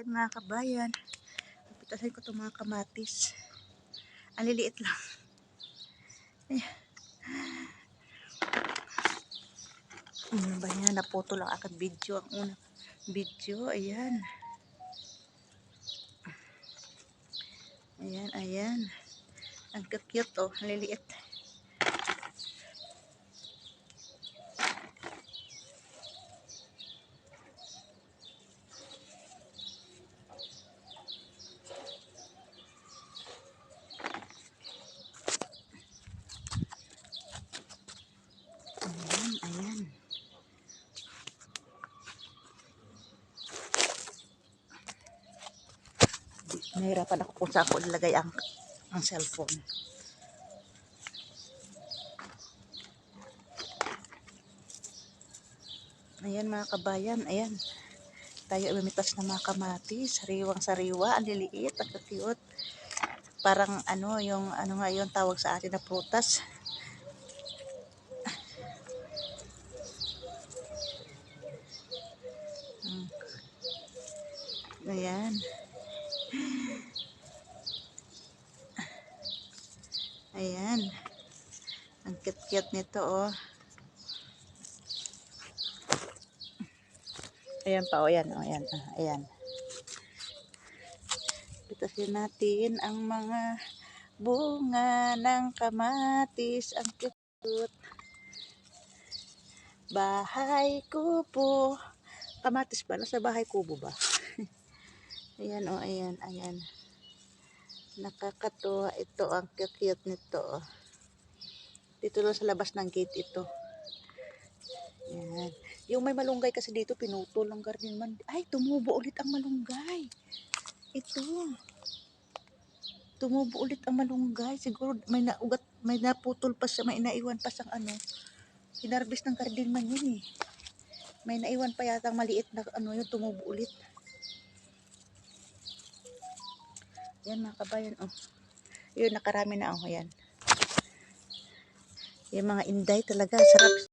Yan mga kabayan. Pitasin ko itong mga kamatis. Ang liliit lang. Ayan. Ano ba yan? Naputo lang agad video. Ang unang video. Ayan. Ayan, ayan. Ang cute oh. Ang liliit. Ayan, ayan. Nahirapan ako kung saan ko ilagay ang cellphone. Ayan mga kabayan, ayan. Tayo imitas ng mga kamatis, sariwang-sariwa, ang liliit, ang cute. Parang ano, yung ano nga yun tawag sa atin na prutas. Ayan. Ayan. Ang cute nito oh. Ayan pa, oh, ayan, oh, ayan, ayan. Pitasin natin ang mga bunga ng kamatis. Ang cute. Bahay kubo. Kamatis ba? Nasa bahay kubo ba? Ayan, oh, ayan, ayan. Nakakatuwa ito. Ang cute nito, oh. Dito lang sa labas ng gate ito. Ayan. Yung may malunggay kasi dito, pinutol ng garden man. Ay, tumubo ulit ang malunggay. Ito. Tumubo ulit ang malunggay. Siguro may naugat, may naputol pa siya, may naiwan pa siyang ano. Hinarbis ng garden man yun eh. May naiwan pa yata maliit na ano yun, tumubo ulit. Yan mga kabayan, oh. Yun, nakarami na ako, yan. Yung mga inday talaga, sarap.